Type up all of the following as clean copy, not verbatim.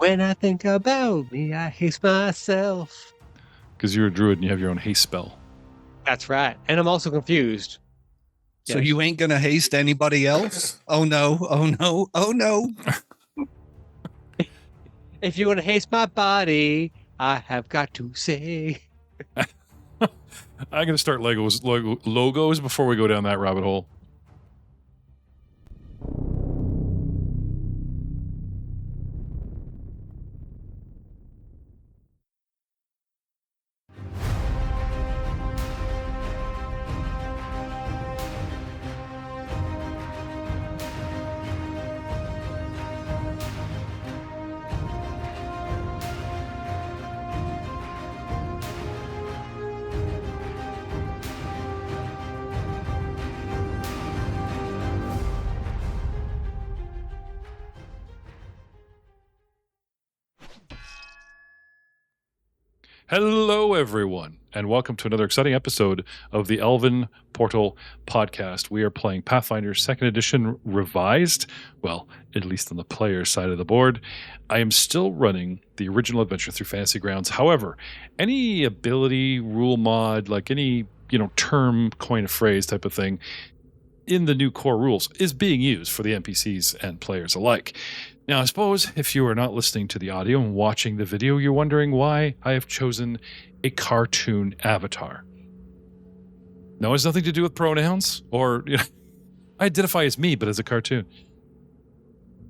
When I think about me, I haste myself. Because you're a druid and you have your own haste spell. That's right. And I'm also confused. So you ain't going to haste anybody else? Oh, no. Oh, no. Oh, no. If you're going to haste my body, I have got to say. I'm going to start logos before we go down that rabbit hole. Hello, everyone, and welcome to another exciting episode of the Elven Portal podcast. We are playing Pathfinder 2nd Edition Revised, well, at least on the player side of the board. I am still running the original adventure through Fantasy Grounds. However, any ability, rule mod, like any, term, coin a phrase type of thing in the new core rules is being used for the NPCs and players alike. Now, I suppose if you are not listening to the audio and watching the video, you're wondering why I have chosen a cartoon avatar. No, it has nothing to do with pronouns or, I identify as me, but as a cartoon.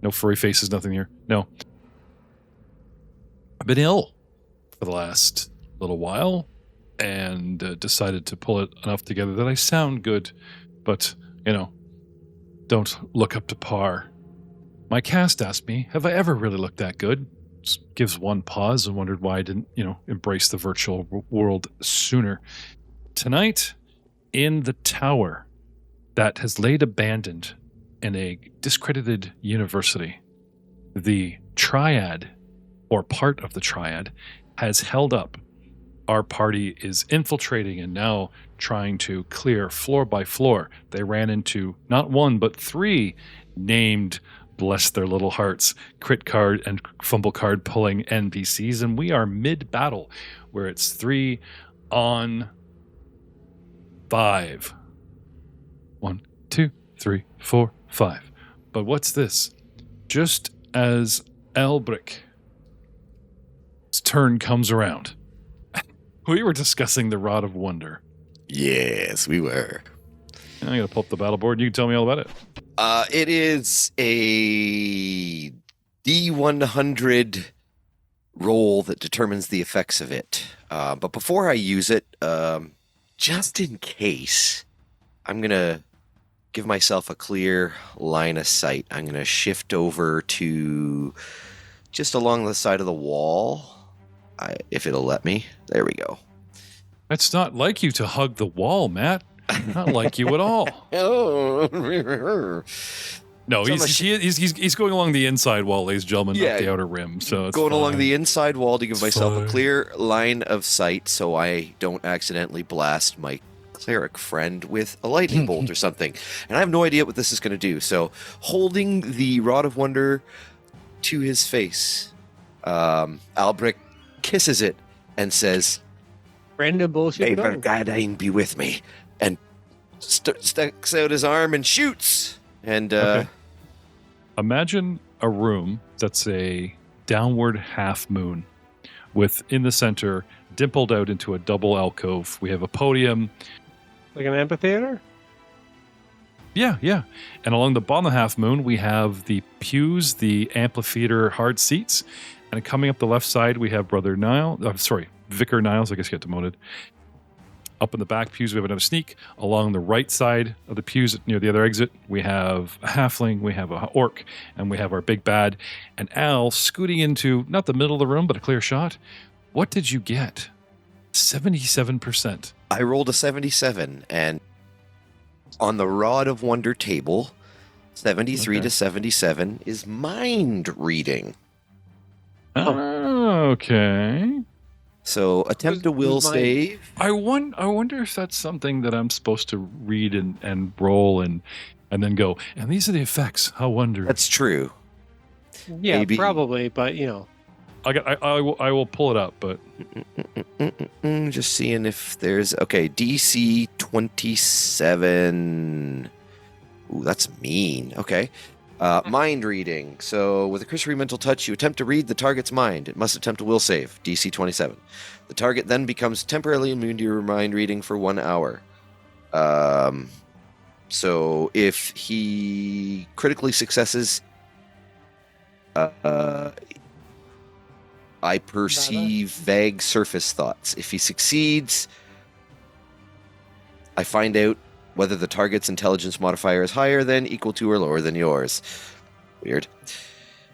No furry faces, nothing here. No. I've been ill for the last little while and decided to pull it enough together that I sound good, but, don't look up to par. My cast asked me, have I ever really looked that good? Just gives one pause and wondered why I didn't, embrace the virtual world sooner. Tonight, in the tower that has laid abandoned in a discredited university, the triad, or part of the triad, has held up. Our party is infiltrating and now trying to clear floor by floor. They ran into not one, but three named, bless their little hearts, crit card and fumble card pulling NPCs, and we are mid-battle, where it's 3 on 5. 1, 2, 3, 4, 5. But what's this? Just as Elbric's turn comes around, we were discussing the Rod of Wonder. Yes, we were. I'm going to pull up the battle board. You can tell me all about it. It is a D100 roll that determines the effects of it. But before I use it, just in case, I'm going to give myself a clear line of sight. I'm going to shift over to just along the side of the wall, if it'll let me. There we go. It's not like you to hug the wall, Matt. Not like you at all. Oh, no, he's going along the inside wall, ladies and gentlemen, not the outer rim. So it's going fine. along the inside wall to give myself a clear line of sight, so I don't accidentally blast my cleric friend with a lightning bolt or something. And I have no idea what this is going to do. So, holding the Rod of Wonder to his face, Albric kisses it and says, Random bullshit. "May Vergadine be with me," and sticks out his arm and shoots. And okay. Imagine a room that's a downward half moon, with in the center dimpled out into a double alcove. We have a podium, like an amphitheater. Yeah. And along the bottom of the half moon, we have the pews, the amphitheater hard seats, and coming up the left side, we have Vicar Niles, I guess he got demoted. Up in the back pews, we have another sneak. Along the right side of the pews near the other exit, we have a halfling, we have a orc, and we have our big bad. And Al scooting into, not the middle of the room, but a clear shot. What did you get? 77%. I rolled a 77, and on the Rod of Wonder table, 73 to 77 is mind reading. Okay. So attempt a will save. I wonder if that's something that I'm supposed to read and roll and then go, and these are the effects. How wonder. That's true. Yeah, Maybe. probably, but I will pull it up, but Just seeing if there's DC 27. Ooh, that's mean. Okay. Mind reading. So with a cursory mental touch, you attempt to read the target's mind. It must attempt a will save, DC 27. The target then becomes temporarily immune to your mind reading for 1 hour. So if he critically successes, I perceive vague surface thoughts. If he succeeds, I find out whether the target's intelligence modifier is higher than, equal to, or lower than yours. Weird.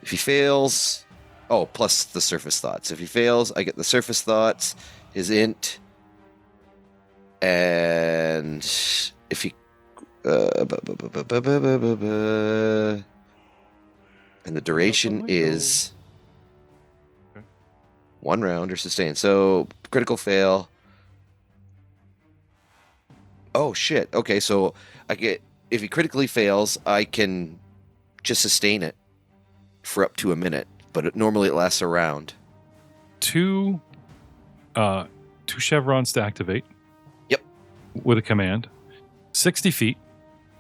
If he fails... Oh, plus the surface thoughts. If he fails, I get the surface thoughts, his int, and if he... and the duration is 1 round or sustain. So, critical fail... Oh, shit. Okay, so if he critically fails, I can just sustain it for up to a minute, but normally it lasts a round. 2 chevrons to activate. Yep. With a command. 60 feet.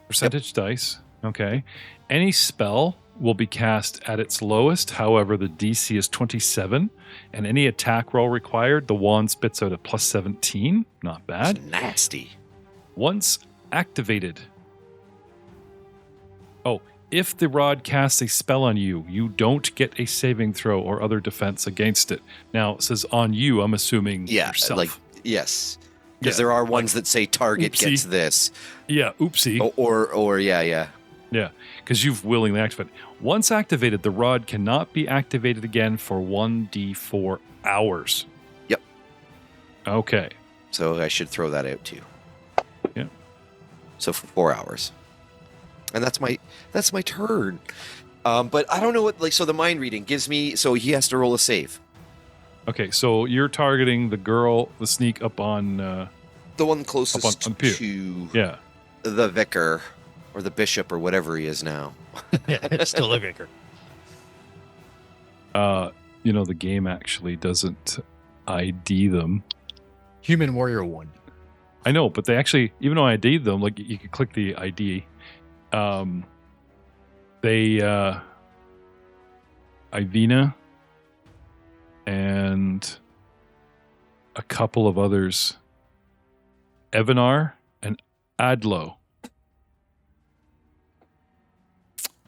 Percentage dice. Okay. Any spell will be cast at its lowest. However, the DC is 27. And any attack roll required, the wand spits out a plus 17. Not bad. That's nasty. Once activated. Oh, if the rod casts a spell on you, you don't get a saving throw or other defense against it. Now, it says on you, I'm assuming yourself. Yes. Because there are ones that say target oopsie. Gets this. Yeah, oopsie. Or yeah. Yeah, because you've willingly activated. Once activated, the rod cannot be activated again for 1d4 hours. Yep. Okay. So I should throw that out too. Yeah. So for 4 hours. And that's my turn. But I don't know what, so the mind reading gives me, so he has to roll a save. Okay, so you're targeting the girl, the sneak up on... the one closest to the vicar, or the bishop, or whatever he is now. It's still a vicar. The game actually doesn't ID them. Human Warrior 1. I know, but they actually, even though I ID'd them, like you could click the ID, Ivina and a couple of others, Evanar and Adlo.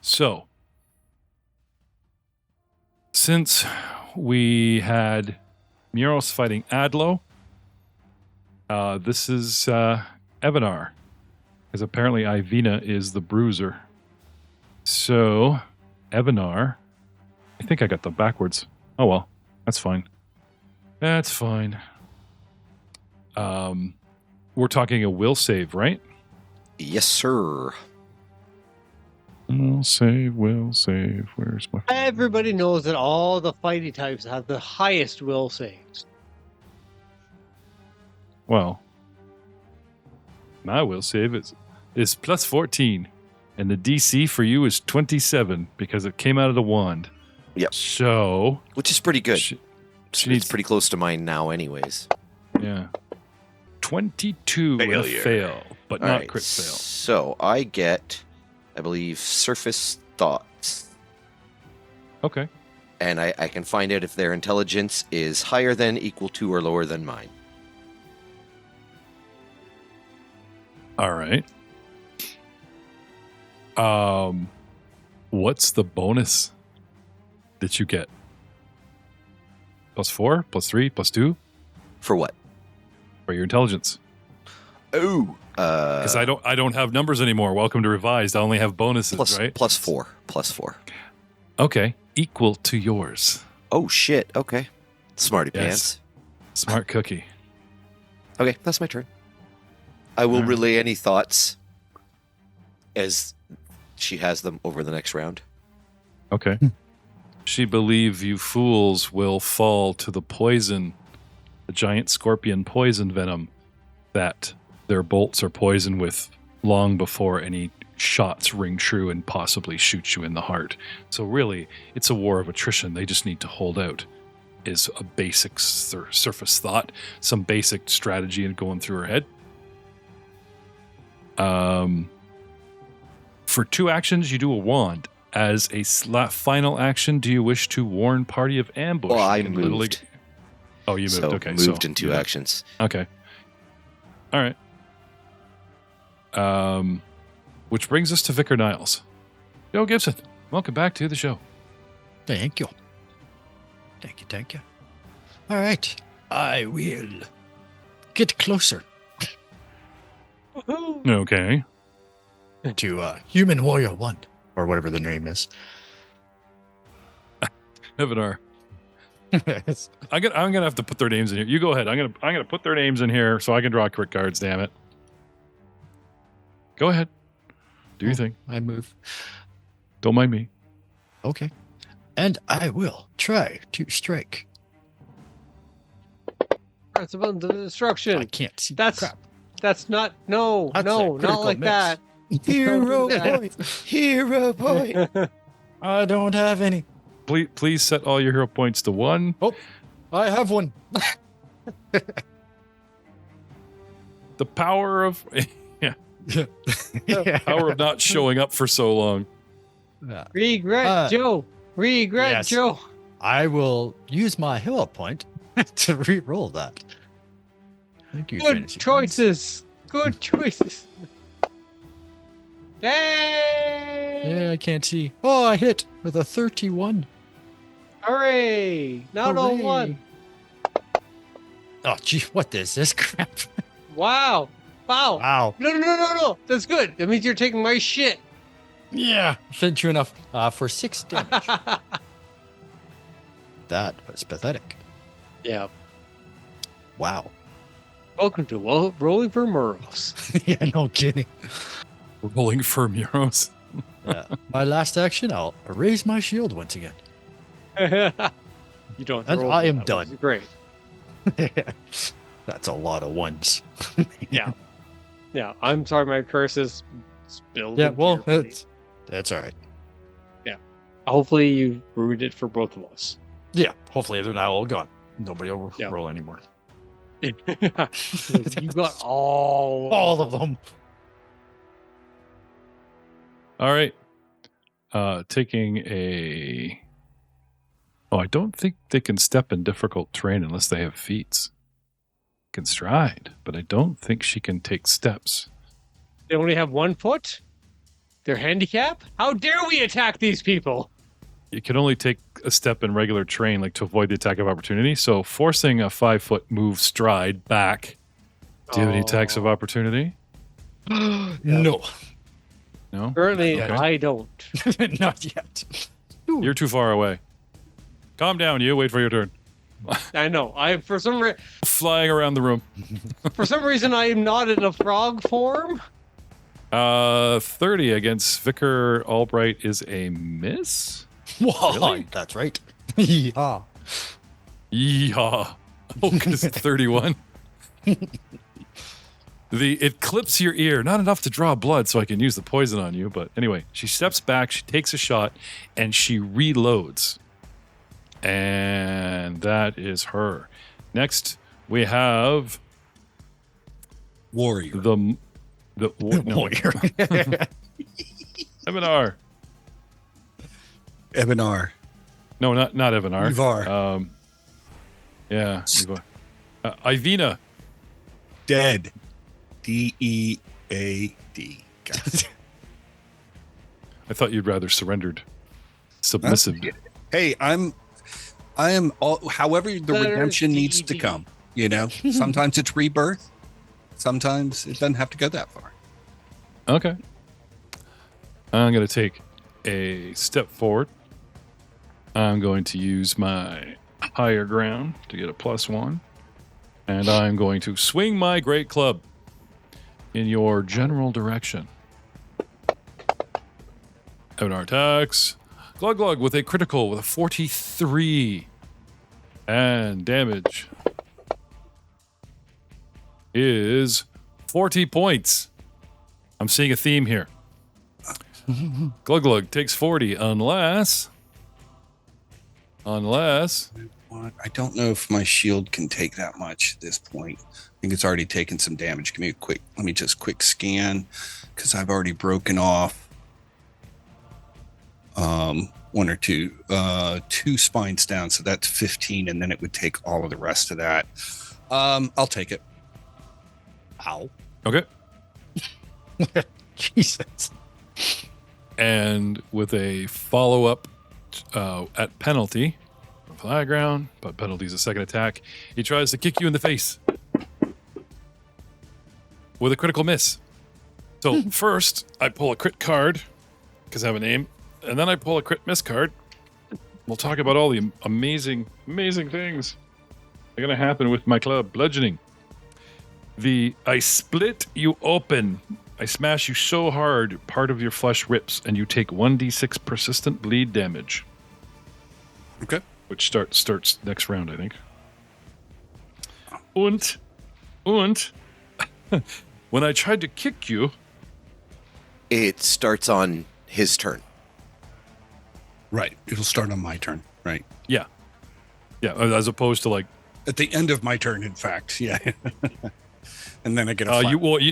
So, since we had Muros fighting Adlo, this is Evanar, because apparently Ivina is the bruiser. So, Evanar, I think I got them backwards. Oh well, that's fine. That's fine. We're talking a will save, right? Yes, sir. Will save. Where's my... Everybody knows that all the fighting types have the highest will saves. Well, my will save is plus 14, and the DC for you is 27 because it came out of the wand. Yep. So, which is pretty good. She It's needs pretty close to mine now, anyways. Yeah. 22 with a fail, but All not right, crit fail. So I get, I believe, surface thoughts. Okay. And I can find out if their intelligence is higher than, equal to, or lower than mine. All right. What's the bonus that you get? +4, +3, +2? For what? For your intelligence. Oh. Because I don't have numbers anymore. Welcome to Revised. I only have bonuses, right? +4. Okay. Equal to yours. Oh, shit. Okay. Smarty Yes. pants. Smart cookie. Okay, that's my turn. I will relay any thoughts as she has them over the next round. Okay. She believes you fools will fall to the poison, the giant scorpion poison venom that their bolts are poisoned with long before any shots ring true and possibly shoot you in the heart. So really, it's a war of attrition. They just need to hold out. is a basic surface thought, some basic strategy and going through her head. For 2 actions, you do a wand. As a final action, do you wish to warn party of ambush? Well, I You can moved. Oh, you moved. So Okay, moved in 2 actions. Okay. All right. Which brings us to Vicar Niles. Yo, Gibson, welcome back to the show. Thank you. Thank you. All right. I will get closer Okay. to Human Warrior 1, or whatever the name is. Evanar. I'm gonna have to put their names in here. You go ahead. I'm gonna put their names in here so I can draw crit cards. Damn it. Go ahead. Do your thing. I move. Don't mind me. Okay. And I will try to strike. Principle of destruction. I can't see. That's crap. That's not. No, That's a no, not critical like miss. that. Hero Yeah. point. Hero point. I don't have any. Please set all your hero points to 1. I have one. The power of power of not showing up for so long. Yeah. Regret, Joe. Regret, yes. Joe. I will use my hero point to re-roll that. Thank you. Good Fantasy choices. Good choices. Dang! Yeah, I can't see. Oh, I hit with a 31. Hooray! Not all Hooray. one. Oh, gee, what is this crap? Wow. Wow. Wow. No. That's good. That means you're taking my shit. Yeah. True enough. For 6 damage. That was pathetic. Yeah. Wow. Welcome to Rolling for Murals. Yeah, no kidding. Rolling for Muros. My last action, I'll raise my shield once again. You don't. And roll I for am that, done. which is Great. That's a lot of ones. Yeah. I'm sorry, my curse is spilled. Yeah, in well, here. that's all right. Hopefully you ruined it for both of us. Yeah, hopefully they're now all gone. Nobody will Yeah. roll anymore. You got All of them. All right. Taking a... Oh, I don't think they can step in difficult terrain unless they have feats. Can stride, but I don't think she can take steps. They only have 1 foot? They're handicapped? How dare we attack these people? You can only take a step in regular terrain, like to avoid the attack of opportunity. So forcing a 5-foot move stride back. Do you have any attacks of opportunity? No. No? Currently, Okay. I don't. Not yet. You're too far away. Calm down, you. Wait for your turn. I know. For some Flying around the room. reason I am not in a frog form. 30 against Vicar Albright is a miss? Whoa, Really? that's right. Yeah. Yeehaw. Oh, because it's 31. It clips your ear, not enough to draw blood so I can use the poison on you. But anyway, she steps back, she takes a shot, and she reloads. And that is her. Next, we have Warrior. no. Warrior. Evanar. Ebenar. No, not Evanar. Ivar. Yeah. Ivar. Ivina. Dead. Dead. I thought you'd rather surrendered. Submissive. Hey, I am all, however the Letter redemption needs to D. come, you know? Sometimes it's rebirth. Sometimes it doesn't have to go that far. Okay. I'm going to take a step forward. I'm going to use my higher ground to get a +1. And I'm going to swing my great club in your general direction. Evanar attacks. Glug Glug with a critical with a 43. And damage is 40 points. I'm seeing a theme here. Glug Glug takes 40 unless Unless I don't know if my shield can take that much at this point. I think it's already taken some damage. Let me just quick scan, because I've already broken off one or two spines down, so that's 15, and then it would take all of the rest of that. I'll take it. Ow. okay. Jesus. And with a follow-up at penalty, flag ground, but penalty is a second attack. He tries to kick you in the face with a critical miss. So first, I pull a crit card because I have a name, and then I pull a crit miss card. We'll talk about all the amazing, amazing things that are going to happen with my club, bludgeoning. I split you open. I smash you so hard, part of your flesh rips, and you take 1d6 persistent bleed damage. Okay. Which starts next round, I think. Und, when I tried to kick you... It starts on his turn. Right. It'll start on my turn. Right. Yeah. Yeah, as opposed to like... At the end of my turn, in fact. Yeah. And then I get a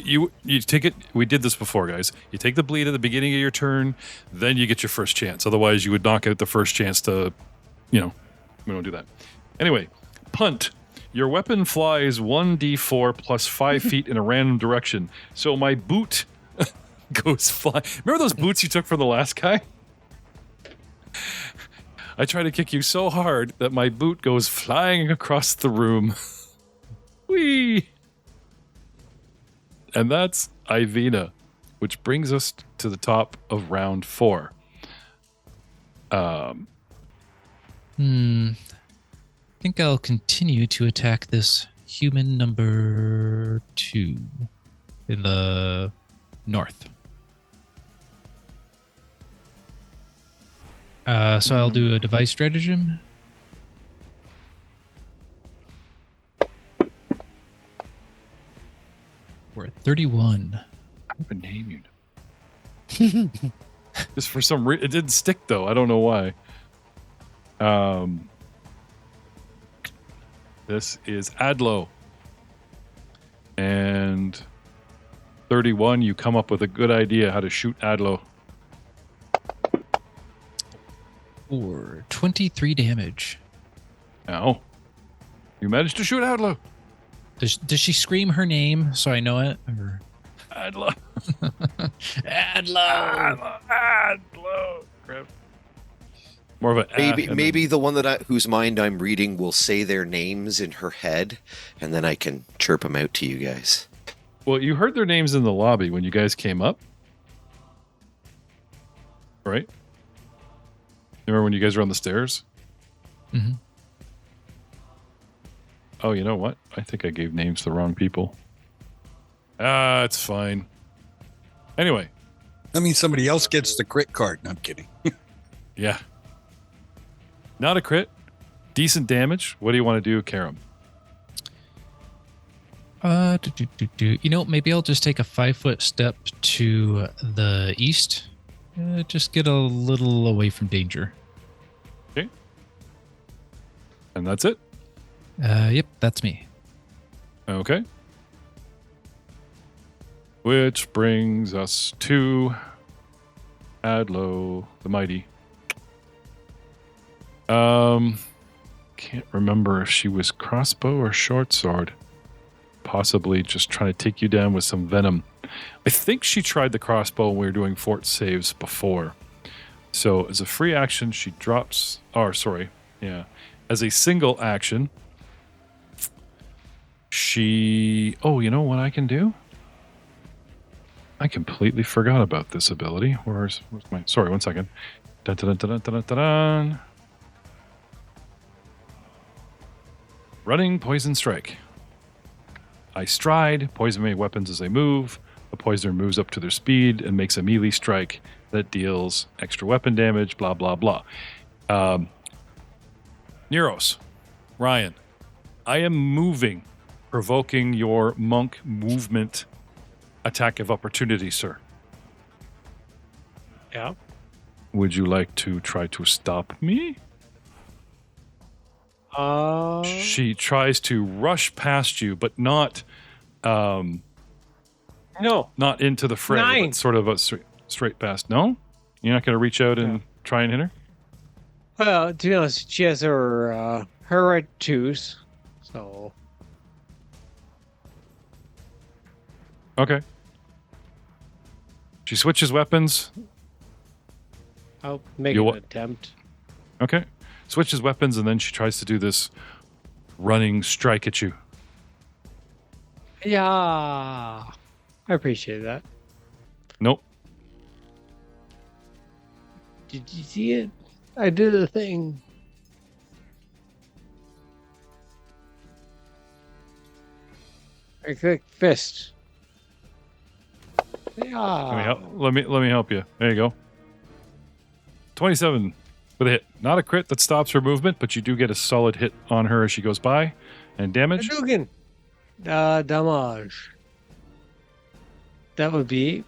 you take it. We did this before, guys. You take the bleed at the beginning of your turn, then you get your first chance. Otherwise, you would knock out the first chance to, we don't do that. Anyway, punt. Your weapon flies 1d4 plus 5 feet in a random direction. So my boot goes flying. Remember those boots you took from the last guy? I try to kick you so hard that my boot goes flying across the room. Whee! And that's Ivina, which brings us to the top of round 4. I think I'll continue to attack this human number 2 in the north. So I'll do a device stratagem. We're at 31. I have a name you. Just for some reason, it didn't stick though. I don't know why. This is Adlo. And 31, you come up with a good idea how to shoot Adlo. For 23 damage. Ow. You managed to shoot Adlo. Does she scream her name so I know it? Or... Adlo. Adlo. Adlo. Crap. More of a Maybe the one whose mind I'm reading will say their names in her head, and then I can chirp them out to you guys. Well, you heard their names in the lobby when you guys came up, right? Remember when you guys were on the stairs? Mm-hmm. Oh, you know what? I think I gave names to the wrong people. It's fine. Anyway. I mean, somebody else gets the crit card. No, I'm kidding. Yeah. Not a crit. Decent damage. What do you want to do, Karam? Maybe I'll just take a 5-foot step to the east. Just get a little away from danger. Okay. And that's it? Yep, that's me. Okay. Which brings us to Adlo the Mighty. Can't remember if she was crossbow or short sword. Possibly just trying to take you down with some venom. I think she tried the crossbow when we were doing fort saves before. So as a free action, she drops... As a single action, she... Oh, you know what I can do? I completely forgot about this ability. Where's my... Sorry, one second. Dun, dun, dun, dun, dun, dun, dun. Running Poison Strike. I stride, poison my weapons as I move. The poisoner moves up to their speed and makes a melee strike that deals extra weapon damage, blah, blah, blah. Neros, Ryan, I am moving, provoking your monk movement attack of opportunity, sir. Yeah. Would you like to try to stop me? She tries to rush past you, but not No. not into the fray, 9. but sort of a straight past. No? You're not going to reach out and try and hit her? Well, to be honest, she has her right to choose. So Okay. She switches weapons. I'll make You an wa- attempt. Okay. Switches weapons, and then she tries to do this running strike at you. Yeah. I appreciate that. Nope. Did you see it? I did a thing. I click fist. Yeah. Let me help you. There you go. 27 with a hit. Not a crit that stops her movement, but you do get a solid hit on her as she goes by. And damage? Hadouken. Damage. That would be.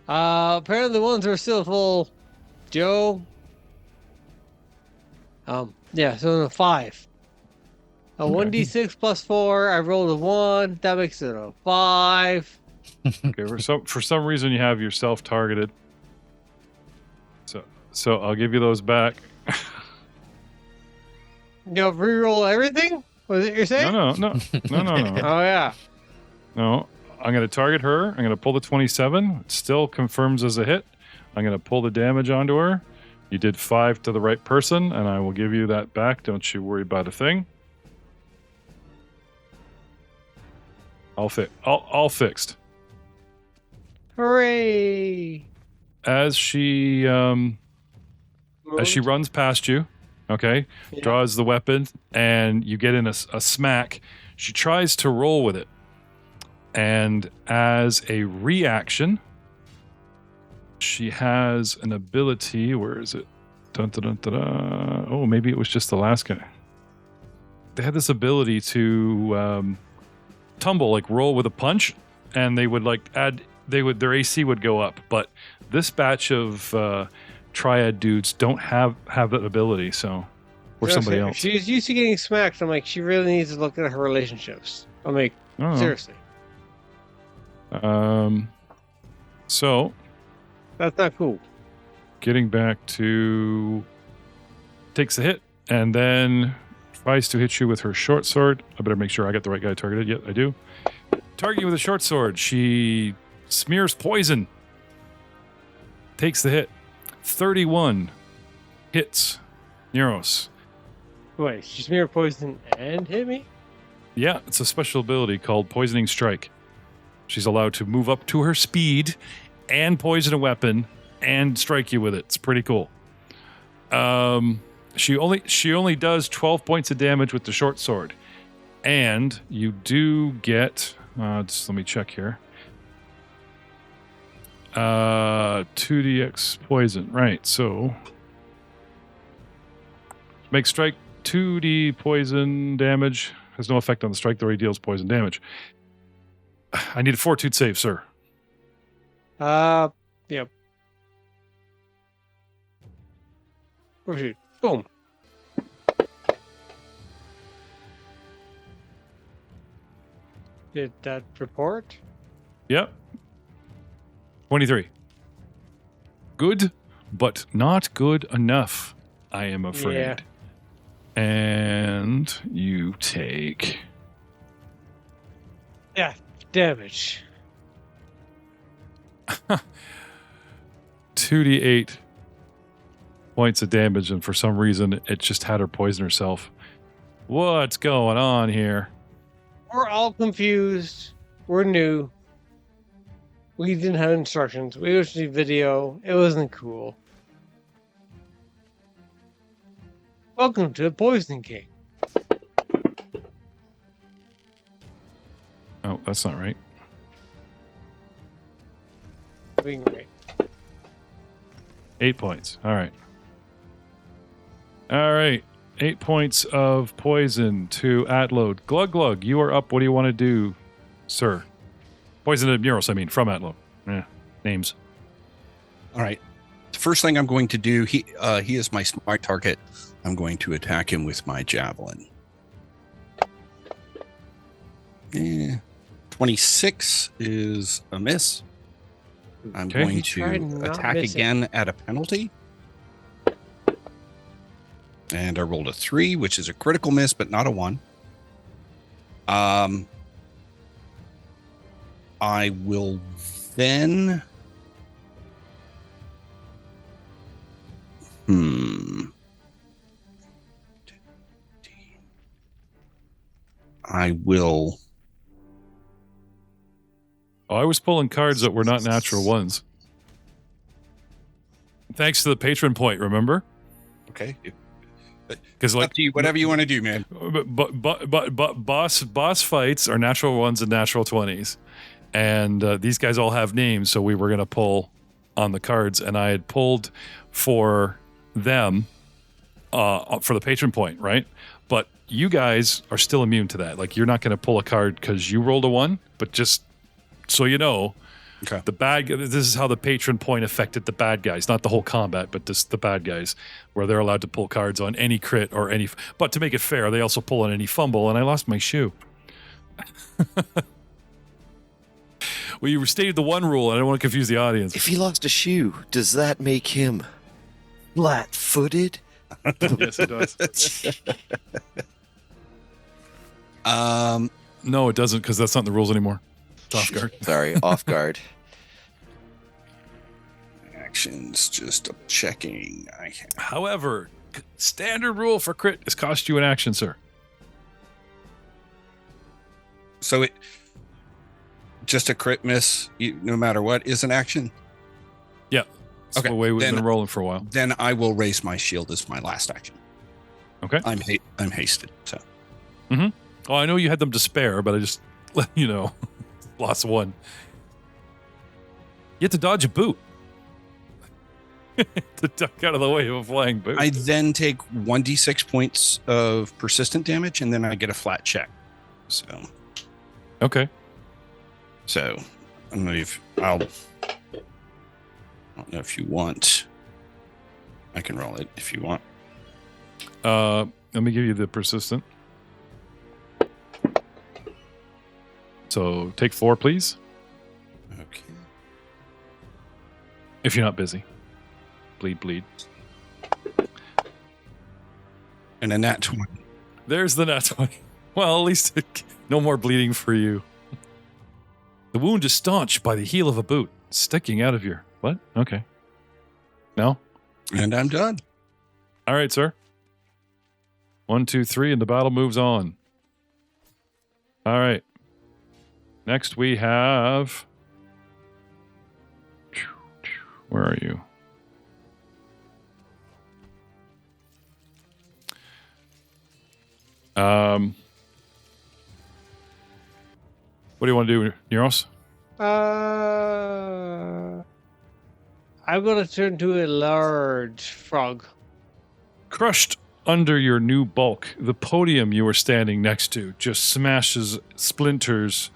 Apparently the ones are still full. Joe. Yeah, so a 5. A 1d6 plus 4. I rolled a 1. That makes it a 5. Okay, for some reason you have yourself targeted. So I'll give you those back. You reroll everything? Was it you're saying? No. Oh yeah. No, I'm going to target her. I'm going to pull the 27. It still confirms as a hit. I'm going to pull the damage onto her. You did 5 to the right person, and I will give you that back. Don't you worry about a thing. All fixed. Hooray! As she runs past you, okay, Yeah. draws the weapon, and you get in a smack. She tries to roll with it, and as a reaction, she has an ability. Where is it? Dun, dun, dun, dun, dun. Oh, maybe it was just the last guy. They had this ability to tumble, like roll with a punch, and they would their AC would go up. But this batch of triad dudes don't have that ability, so or somebody else. She's used to getting smacked. I'm like, she really needs to look at her relationships. I'm like, Oh. seriously, So that's not cool. getting back to takes a hit and then tries to hit you with her short sword. I better make sure I got the right guy targeted. Yep, I do. Target you with a short sword. She smears poison. Takes the hit. 31 hits Neros. Wait, she smeared poison and hit me? Yeah, it's a special ability called Poisoning Strike. She's allowed to move up to her speed and poison a weapon and strike you with it. It's pretty cool. She only does 12 points of damage with the short sword. And you do get just let me check here. 2dx poison. Right, so make strike 2d poison damage. Has no effect on the strike, though he deals poison damage. I need a fortitude save, sir. Yep. Where's she? Boom. Did that report? Yep. 23. Good, but not good enough, I am afraid. Yeah. And you take... Yeah, damage. 2d8 points of damage, and for some reason, it just had her poison herself. What's going on here? We're all confused. We're new. We didn't have instructions. We watched the video. It wasn't cool. Welcome to the Poison King. Oh, that's not right. Being great. 8 points. All right. 8 points of poison to Atload. Glug Glug, you are up. What do you want to do, sir? Poison to Muros, from Atload. Yeah, names. All right. first thing I'm going to do, he is my smart target. I'm going to attack him with my javelin. 26 is a miss. I'm Okay. going Try to not attack missing. again at a penalty. And I rolled a 3, which is a critical miss, but not a 1. I will then... I will... Oh, I was pulling cards that were not natural ones. Thanks to the patron point, remember? Okay. Because Up to you, whatever you want to do, man. but boss fights are natural ones and natural 20s, and these guys all have names, so we were gonna pull on the cards, and I had pulled for them for the patron point, right? But you guys are still immune to that. Like, you're not gonna pull a card because you rolled a 1, but just so you know. Okay. This is how the patron point affected the bad guys, not the whole combat, but just the bad guys, where they're allowed to pull cards on any crit or any. But to make it fair, they also pull on any fumble, and I lost my shoe. We stated the one rule, and I don't want to confuse the audience. If he lost a shoe, does that make him flat-footed? Yes, it does. No, it doesn't, because that's not in the rules anymore. It's off guard. Sorry, off guard. Actions, just checking. However, standard rule for crit is cost you an action, sir. So it just a crit miss, no matter what, is an action. Yeah. That's Okay, the way we've then- been rolling for a while. Then I will raise my shield as my last action. Okay. I'm hasted. So Oh, I know you had them to spare, but I just let you know. Lost 1. You have to dodge a boot. To duck out of the way of a flying boot. I then take 1d6 points of persistent damage, and then I get a flat check. Okay. So I don't know if I don't know if you want. I can roll it if you want. Let me give you the persistent. So take 4, please, Okay. if you're not busy. Bleed. And a nat 20. There's the nat 20. Well, at least no more bleeding for you. The wound is staunched by the heel of a boot sticking out of your... What? Okay. No? And I'm done. All right, sir. 1, 2, 3, and the battle moves on. All right. Next we have... Where are you? What do you want to do, Neros? I'm gonna turn to a large frog. Crushed under your new bulk, the podium you were standing next to just smashes splinters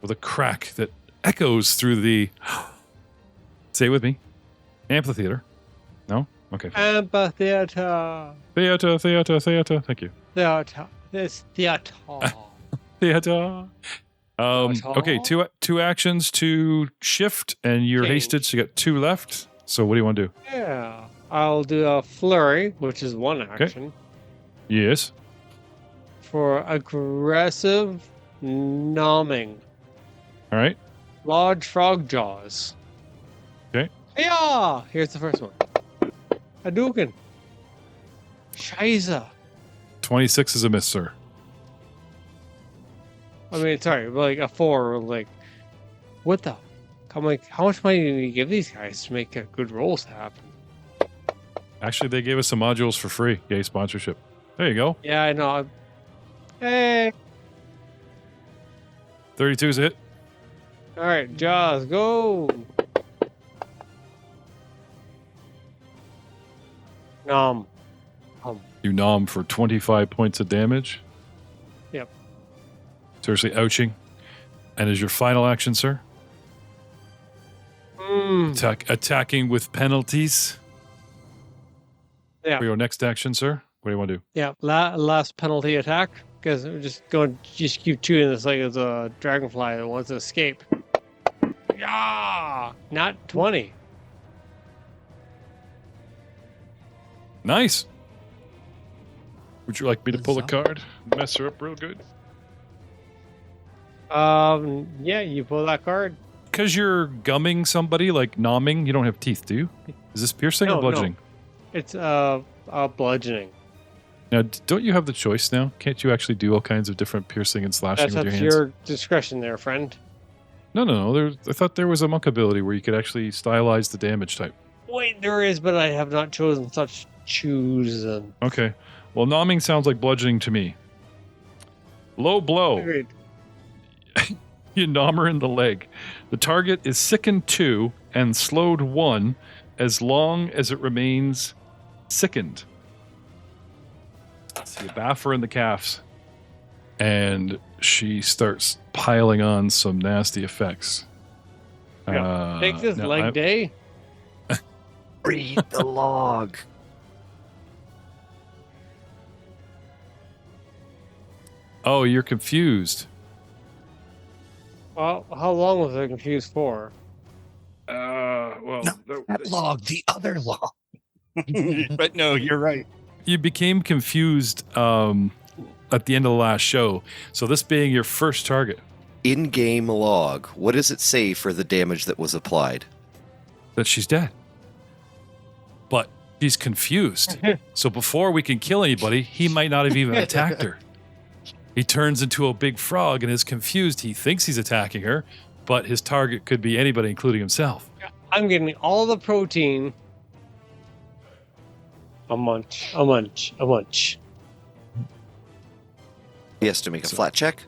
with a crack that echoes through the... Say it with me. Amplitheater. No? Okay. Amphitheater. Theater. Thank you. Theater. It's theater. Theater. Okay, two actions to shift, and you're Change. hasted, so you got 2 left. So what do you want to do? Yeah. I'll do a flurry, which is 1 action, Yes. for aggressive nomming. All right. Large frog jaws. Okay. Yeah. Here's the first one. Hadouken. Scheiße. 26 is a miss, sir. I mean, sorry, but like a 4, like, what the? I'm like, how much money do you give these guys to make good rolls happen? Actually, they gave us some modules for free. Yay, sponsorship. There you go. Yeah, I know. Hey. 32 is a hit. All right, Jaws, go. Nom. You nom for 25 points of damage. Yep. Seriously, ouching. And is your final action, sir? Mm. Attacking with penalties. Yeah. For your next action, sir, what do you want to do? Yeah, last penalty attack, because we're just keep shooting this like it's a dragonfly that wants to escape. Yeah, not 20. Nice. Would you like me to pull a Huzzah. card? Mess her up real good? Yeah, you pull that card. Because you're gumming somebody, like nomming, you don't have teeth, do you? Is this piercing No, or bludgeoning? It's bludgeoning. Now, don't you have the choice now? Can't you actually do all kinds of different piercing and slashing That's with up your to hands? your discretion there, friend. No. I thought there was a monk ability where you could actually stylize the damage type. Wait, there is, but I have not chosen such choose. Okay. Well, nomming sounds like bludgeoning to me. Low blow. Agreed. You nom her in the leg. The target is sickened 2 and slowed 1 as long as it remains sickened. So you baff her in the calves. And she starts piling on some nasty effects. Take this now leg day. Read the log. Oh, you're confused. Well, how long was I confused for? Well, That log, the other log. But no, you're right. you became confused at the end of the last show. So this being your first target, In-game log. What does it say for the damage that was applied? that she's dead. But she's confused. So before we can kill anybody, he might not have even attacked her. He turns into a big frog and is confused. He thinks he's attacking her, but his target could be anybody, including himself. I'm getting all the protein. A munch. He has to make a flat check.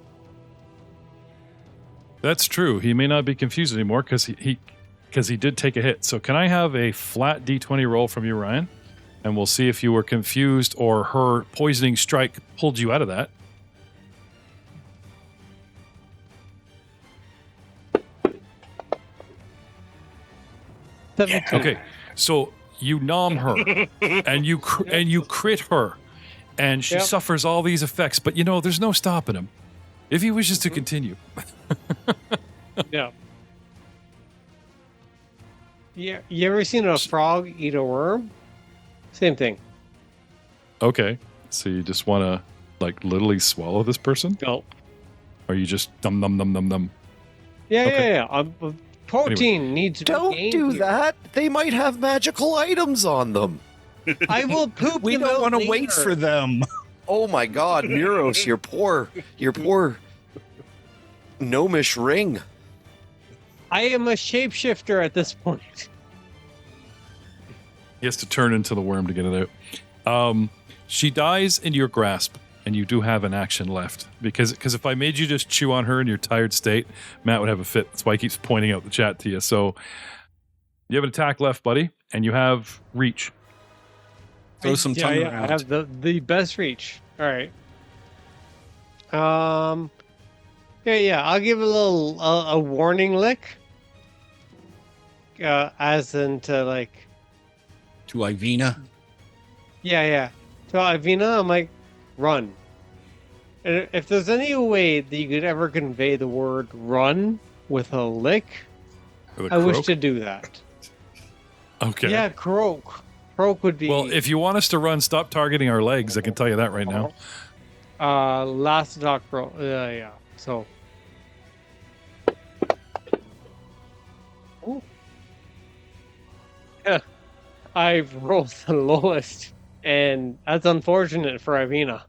That's true. He may not be confused anymore because he did take a hit. So can I have a flat D20 roll from you, Ryan? And we'll see if you were confused or her poisoning strike pulled you out of that. Okay, so you nom her, and you crit her, and she Yep. suffers all these effects. But there's no stopping him if he wishes to continue. Yeah. Yeah. You ever seen a frog eat a worm? Same thing. Okay, so you just want to literally swallow this person, No. or you just num num num num num. Yeah, Okay. yeah. Protein needs to be Don't gained do here. that. They might have magical items on them. I will poop. We them don't out want to wait later. for them. Oh my God, Muros, your poor gnomish ring. I am a shapeshifter at this point. He has to turn into the worm to get it out. She dies in your grasp, and you do have an action left. Because if I made you just chew on her in your tired state, Matt would have a fit. That's why he keeps pointing out the chat to you. So you have an attack left, buddy, and you have reach. Throw some tongue I around. have the best reach. All right. Yeah. I'll give a little a warning lick. As into like. To Ivina. Yeah. So Ivina, I'm like, run. And if there's any way that you could ever convey the word run with a lick, I wish to do that. Okay. Yeah, croak. Croak would be. Well, if you want us to run, stop targeting our legs. I can tell you that right now. Last attack roll. Yeah. So. Ooh. Yeah. I've rolled the lowest, and that's unfortunate for Ivina.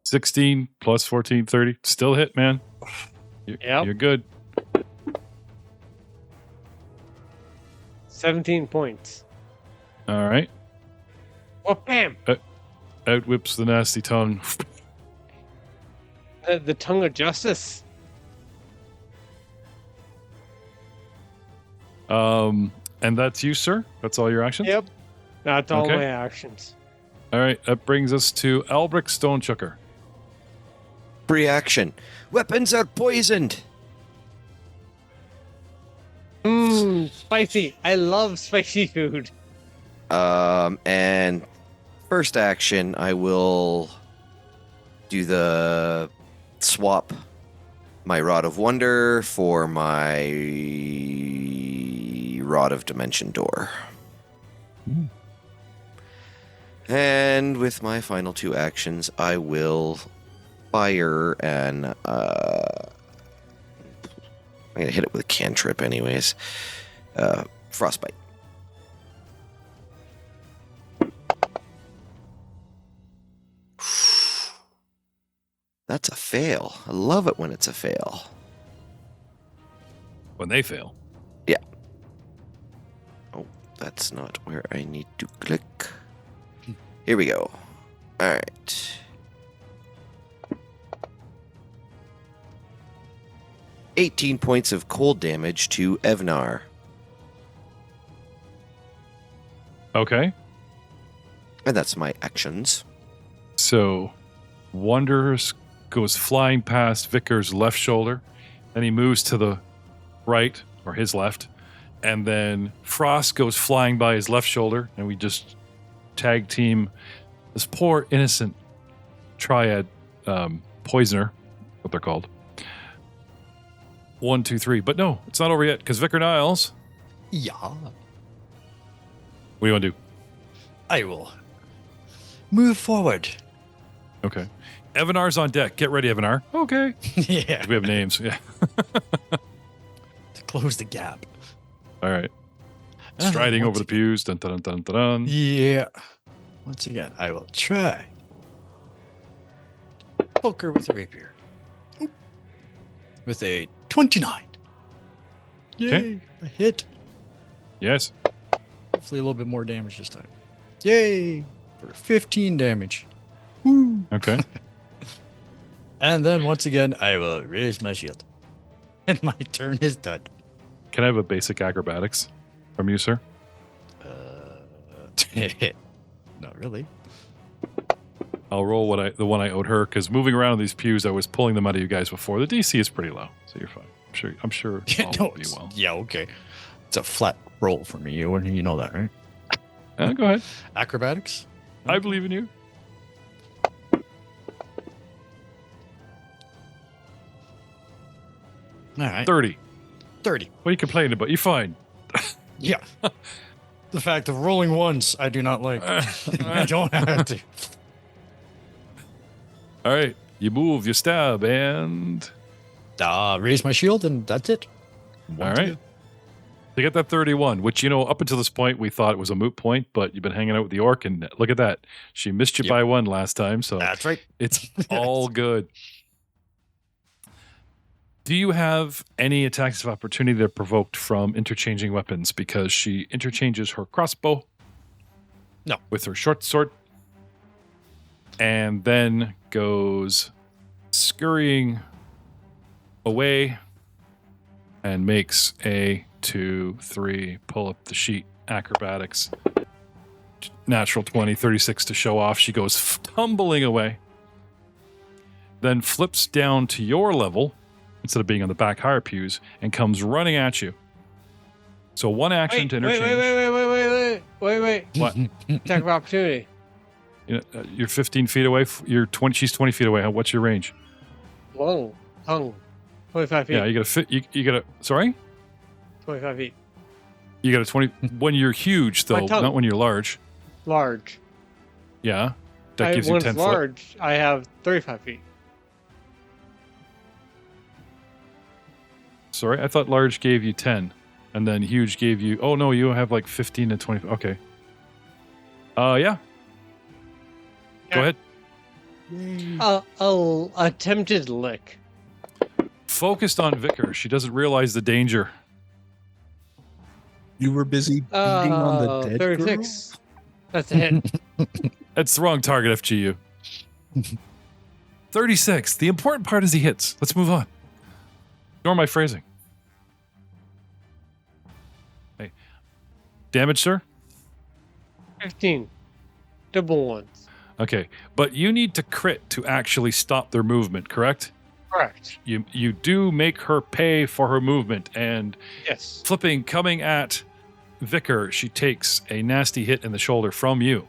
16 plus 14, 30. Still hit, man. You're good. 17 points. All right. Well, bam! Out whips the nasty tongue. The tongue of justice. And that's you, sir? That's all your actions? Yep. That's all Okay. my actions. All right. That brings us to Albric Stonechucker. Free action. Weapons are poisoned. Spicy. I love spicy food. And first action, I will do the swap my Rod of Wonder for my Rod of Dimension Door. And with my final 2 actions, I will fire and I'm gonna hit it with a cantrip anyways. Frostbite. That's a fail. I love it when it's a fail. When they fail. Yeah. Oh, that's not where I need to click. Here we go. All right. 18 points of cold damage to Evnar. Okay. And that's my actions. So, Wanderers goes flying past Vickers' left shoulder, and he moves to the right, or his left, and then Frost goes flying by his left shoulder, and we just tag team this poor innocent triad poisoner, what they're called. 1, 2, 3. But no, it's not over yet, because Vicar Niles, Yeah. what do you want to do? I will move forward. Okay. Evanar's on deck. Get ready, Evanar. Okay. Yeah. We have names. Yeah. To close the gap. All right. Striding over the pews. Dun, dun, dun, dun, dun. Yeah. Once again, I will try. Poke her with a rapier. Oop. With a 29. Yay. Okay. A hit. Yes. Hopefully a little bit more damage this time. Yay. For 15 damage. Woo. Okay. And then once again, I will raise my shield. And my turn is done. Can I have a basic acrobatics from you, sir? Not really. I'll roll the one I owed her, because moving around in these pews, I was pulling them out of you guys before. The DC is pretty low, so you're fine. I'm sure all will be well. Yeah, okay. It's a flat roll for me. You know that, right? Go ahead. Acrobatics? I believe in you. All right. 30. 30. What are you complaining about? You're fine. Yeah. The fact of rolling once, I do not like. I don't have to. All right. You move, you stab, and... Raise my shield, and that's it. All right. You get that 31, which, up until this point, we thought it was a moot point, but you've been hanging out with the orc, and look at that. She missed you by 1 last time, so That's right. it's all good. Do you have any attacks of opportunity that are provoked from interchanging weapons? Because she interchanges her crossbow with her short sword, and then goes scurrying away and makes a 2, 3, pull up the sheet, acrobatics, natural 20, 36 to show off. She goes tumbling away, then flips down to your level instead of being on the back higher pews, and comes running at you. So 1 action to interchange. Wait. What? Attack of opportunity. You're 15 feet away. You're 20. She's 20 feet away. What's your range? Long. Tongue. 25 feet. Yeah, you got to fit. You got to. Sorry. 25 feet. You got a 20 when you're huge, though, My tongue. not when you're large. Large. Yeah, that gives you when 10 it's foot. large, I have 35 feet. Sorry, I thought large gave you 10, and then huge gave you. Oh no, you have like 15 and 20. Okay. Yeah. Go ahead. A attempted lick. Focused on Vicar. She doesn't realize the danger. You were busy beating on the dead 36. That's a hit. That's the wrong target, FGU. 36. The important part is he hits. Let's move on. Ignore my phrasing. Hey. Damage, sir? 15. Double ones. Okay. But you need to crit to actually stop their movement, correct? Correct. You do make her pay for her movement, and Yes. coming at Vicar, she takes a nasty hit in the shoulder from you.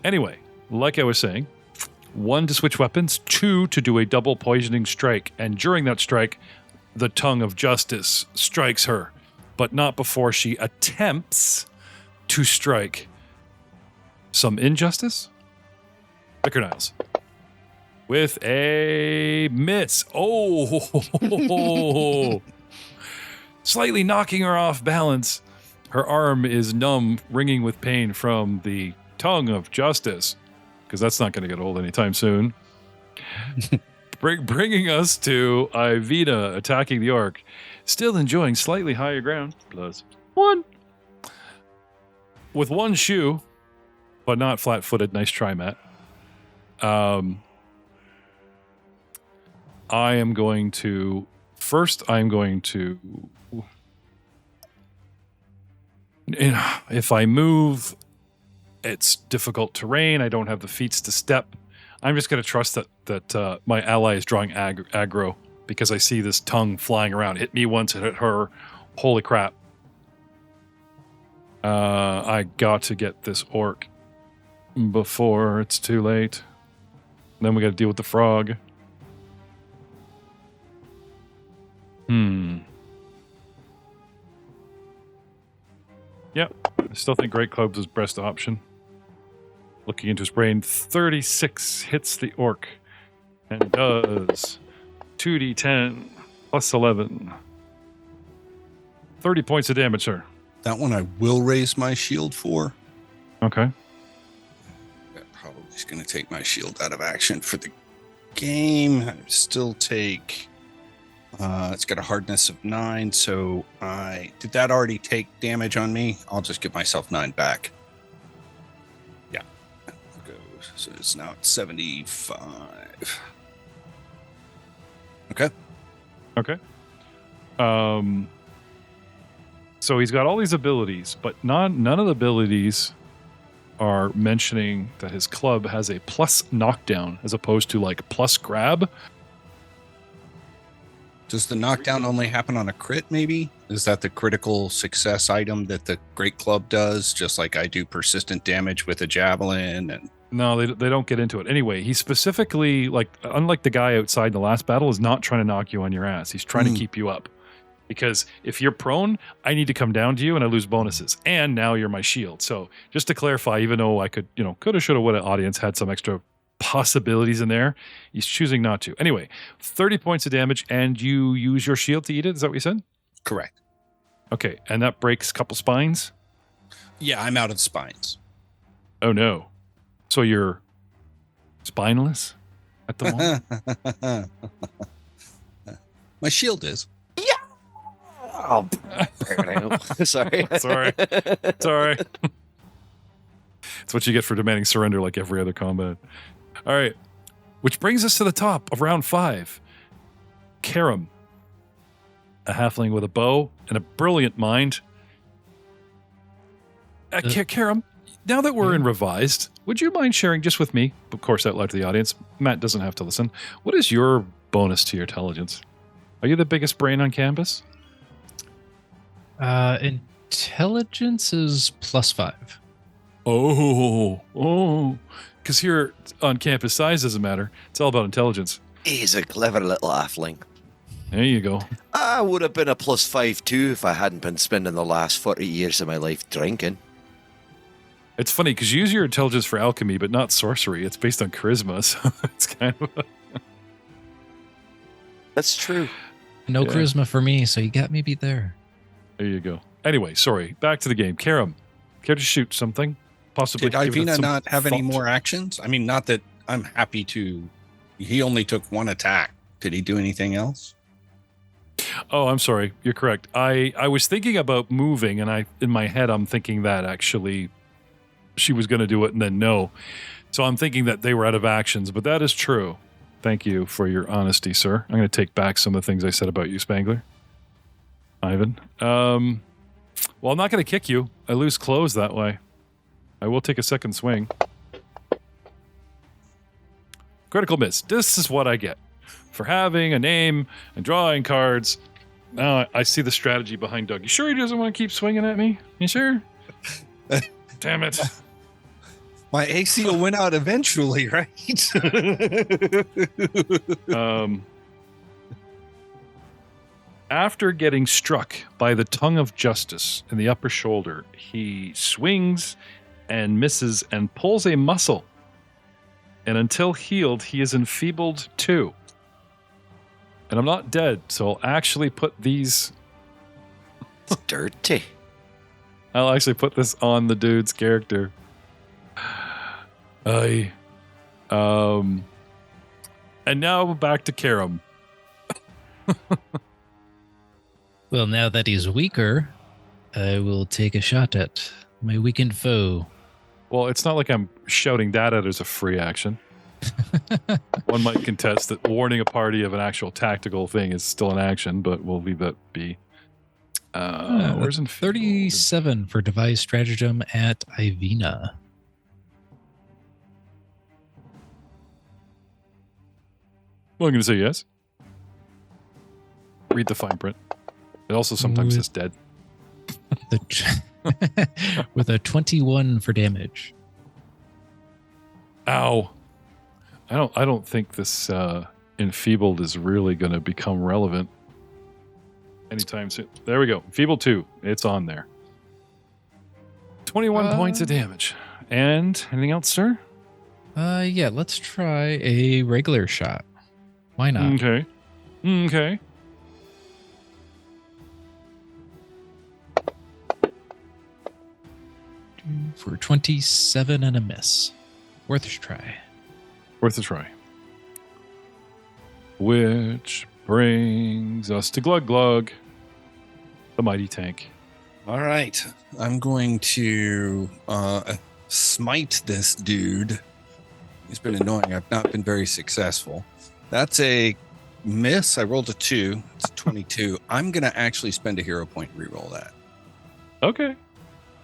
Anyway, like I was saying, 1 to switch weapons, 2 to do a double poisoning strike, and during that strike, the tongue of justice strikes her, but not before she attempts to strike some injustice. Vicar Niles. With a miss. Oh, slightly knocking her off balance. Her arm is numb, ringing with pain from the tongue of justice, because that's not going to get old anytime soon. Bringing us to Ivina attacking the orc, still enjoying slightly higher ground, +1. With 1 shoe, but not flat-footed. Nice try, Matt. If I move, it's difficult terrain. I don't have the feats to step. I'm just going to trust that my ally is drawing aggro, because I see this tongue flying around. Hit me once, it hit her. Holy crap. I got to get this orc before it's too late. Then we got to deal with the frog. Yep. I still think Great Clubs is best option. Looking into his brain, 36 hits the orc and does 2d10 plus 11. 30 points of damage, sir. That one I will raise my shield for. Okay. That probably is going to take my shield out of action for the game. I still take... it's got a hardness of 9, so did that already take damage on me? I'll just give myself 9 back. Yeah. So it's now at 75. Okay. So he's got all these abilities, but none of the abilities are mentioning that his club has a plus knockdown as opposed to like plus grab. Does the knockdown only happen on a crit, maybe? Is that the critical success item that the Great Club does, just like I do persistent damage with a javelin? And No, they don't get into it. Anyway, he specifically, like, unlike the guy outside in the last battle, is not trying to knock you on your ass. He's trying to keep you up. Because if you're prone, I need to come down to you and I lose bonuses. And now you're my shield. So just to clarify, even though I could, coulda, shoulda, woulda, audience had some extra possibilities in there, he's choosing not to. Anyway, 30 points of damage, and you use your shield to eat it. Is that what you said? Correct. Okay, and that breaks a couple spines? Yeah, I'm out of spines. Oh, no. So you're spineless at the moment? My shield is. Oh, sorry. Sorry. It's what you get for demanding surrender like every other combat. All right. Which brings us to the top of round 5. Karam, a halfling with a bow and a brilliant mind. Karam, now that we're in revised, would you mind sharing just with me, of course out loud to the audience, Matt doesn't have to listen, what is your bonus to your intelligence? Are you the biggest brain on campus? Intelligence is +5. Oh, because here on campus, size doesn't matter. It's all about intelligence. He's a clever little halfling. There you go. I would have been a +5 too if I hadn't been spending the last 40 years of my life drinking. It's funny because you use your intelligence for alchemy, but not sorcery. It's based on charisma, so it's kind of... That's true. No charisma for me, so you got me beat there. There you go. Anyway, sorry. Back to the game. Karam, care to shoot something? Possibly. Did Ivina not have any more actions? I mean, not that I'm happy to. He only took 1 attack. Did he do anything else? Oh, I'm sorry. You're correct. I was thinking about moving, and in my head, I'm thinking that actually she was going to do it and then no. So I'm thinking that they were out of actions, but that is true. Thank you for your honesty, sir. I'm going to take back some of the things I said about you, Spangler. Ivan. Well, I'm not going to kick you. I lose clothes that way. I will take a second swing. Critical miss. This is what I get for having a name and drawing cards. Now I see the strategy behind Doug. You sure he doesn't want to keep swinging at me? You sure? Damn it. My AC will win out eventually, right? After getting struck by the tongue of justice in the upper shoulder, he swings and misses and pulls a muscle. And until healed, he is enfeebled 2. And I'm not dead, so I'll actually put these... It's dirty. I'll actually put this on the dude's character. And now back to Karam. Well, now that he's weaker, I will take a shot at my weakened foe. Well, it's not like I'm shouting that out as a free action. One might contest that warning a party of an actual tactical thing is still an action, but we'll leave that be. Where's in 37 for devised stratagem at Ivina. Well, I'm going to say yes. Read the fine print. It also sometimes says dead. With a 21 for damage. Ow. I don't think this enfeebled is really going to become relevant anytime soon. There we go. Enfeebled 2. It's on there. 21 points of damage. And anything else, sir? Yeah, let's try a regular shot. Why not? Okay. For 27 and a miss. Worth a try. Worth a try. Which brings us to Glug Glug, the mighty tank. All right. I'm going to smite this dude. He's been annoying. I've not been very successful. That's a miss. I rolled a 2. It's a 22. I'm going to actually spend a hero point and reroll that. Okay.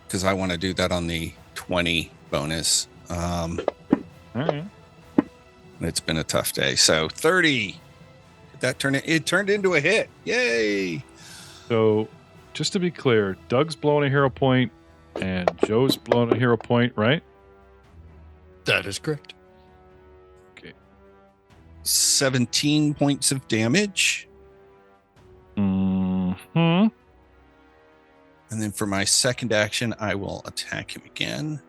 Because I want to do that on the 20 bonus. All right. It's been a tough day. So 30. It turned into a hit. Yay. So just to be clear, Doug's blown a hero point and Joe's blown a hero point, right? That is correct. 17 points of damage. Mm-hmm. And then for my second action, I will attack him again.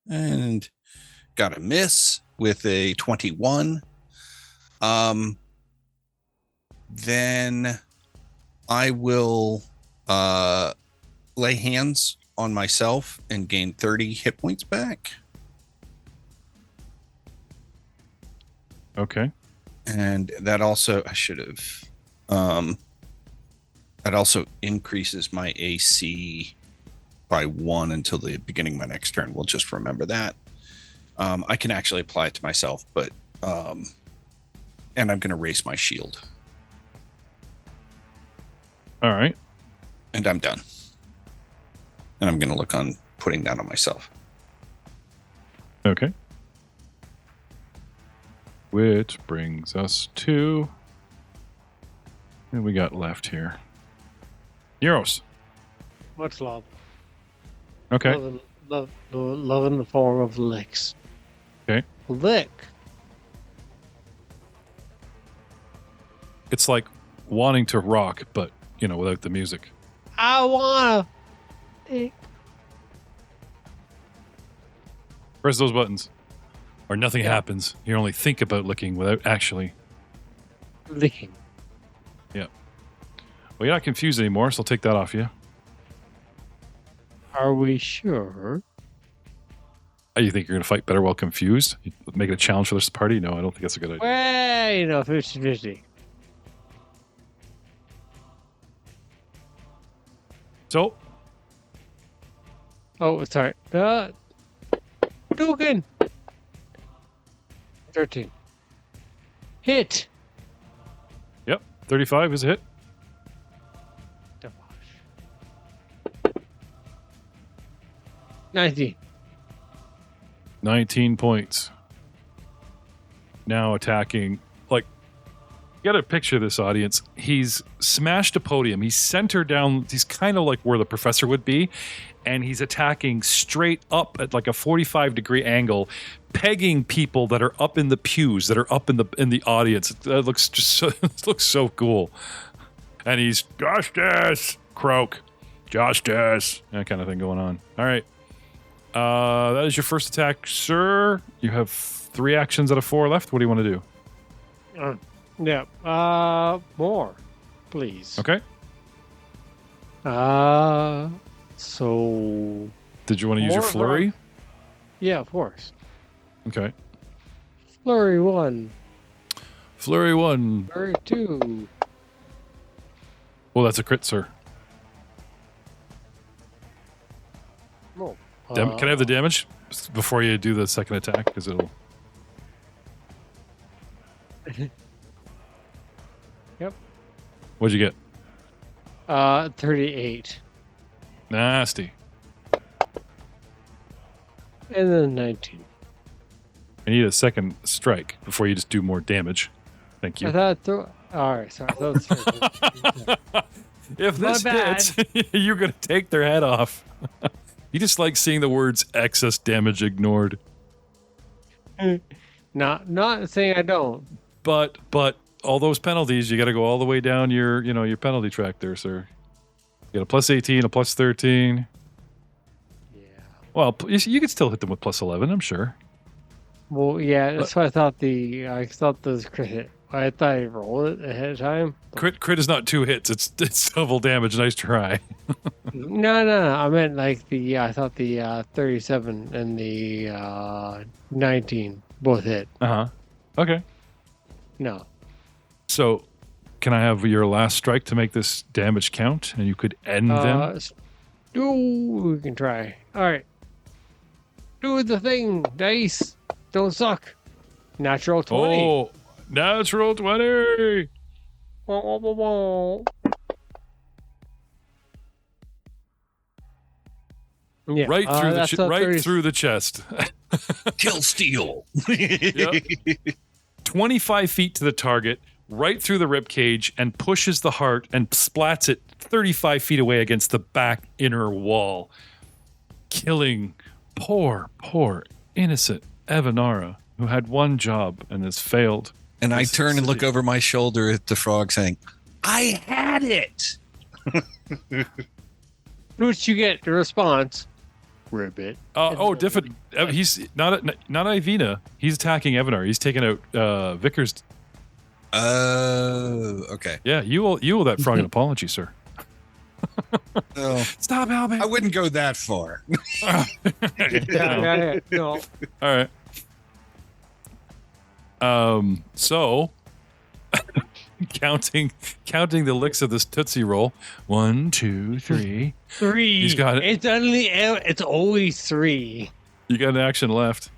And got a miss with a 21. Then I will lay hands on myself and gain 30 hit points back. Okay. And that also, that also increases my AC by 1 until the beginning of my next turn. We'll just remember that. I can actually apply it to myself, but, and I'm going to raise my shield. All right. And I'm done. And I'm going to look on putting that on myself. Okay. Which brings us to... What we got left here? Euros. Much love. Okay. Love in the form of licks. Okay. Lick. It's like wanting to rock, but, without the music. I wanna. Press those buttons. Or nothing happens. You only think about licking without actually... Licking. Yeah. Well, you're not confused anymore, so I'll take that off you. Are we sure? You think you're going to fight better while confused? You make it a challenge for this party? No, I don't think that's a good idea. Well, 50-50. So, Oh, sorry. Dugan. 13. Hit. yep, 35 is a hit. 19. 19 points. Now attacking, got to picture this, audience. He's smashed a podium. He's centered down. He's kind of like where the professor would be, and he's attacking straight up at like a 45-degree angle, pegging people that are up in the pews, that are up in the audience. It looks just so, it looks so cool. And he's justice, croak, justice, that kind of thing going on. All right, that is your first attack, sir. You have 3 actions out of 4 left. What do you want to do? Yeah. More, please. Okay. So. Did you want to use your More flurry? Yeah, of course. Okay. Flurry 1. Flurry 1. Flurry 2. Well, that's a crit, sir. Oh. Can I have the damage before you do the second attack? Because it'll. Yep. What'd you get? 38. Nasty. And then 19. I need a second strike before you just do more damage. Thank you. I thought. Alright, sorry. That was 13. If My this bad. hits, you're going to take their head off. You just like seeing the words excess damage ignored. Not saying I don't. But all those penalties, you got to go all the way down your penalty track there, sir. You got a plus 18, a plus 13. Yeah. Well, you could still hit them with plus 11, I'm sure. Well, yeah, that's why I thought those crit hit. I thought I rolled it ahead of time. Crit is not 2 hits. It's double damage. Nice try. No. I meant like I thought the 37 and the 19 both hit. Uh-huh. Okay. No. So, can I have your last strike to make this damage count? And you could end them? We can try. All right. Do the thing, dice. Don't suck. Natural 20. Oh, natural 20. Wah, wah, wah, wah. Yeah, Right through that's a 30 through the chest. Kill steal. Yep. 25 feet to the target, right through the rib cage, and pushes the heart and splats it 35 feet away against the back inner wall, killing poor innocent Evanara, who had one job and has failed. And I turn and look over my shoulder at the frog saying, I had it. What you get? The response. Ribbit. Different. He's not Ivina. He's attacking Evanar. He's taking out Vickers. Oh, okay. Yeah, you owe that frog an apology, sir. Oh, Stop, Albert. I wouldn't go that far. Yeah. No. All right. So counting the licks of this Tootsie Roll. 1, 2, 3. 3. He's got it. It's always 3. You got an action left.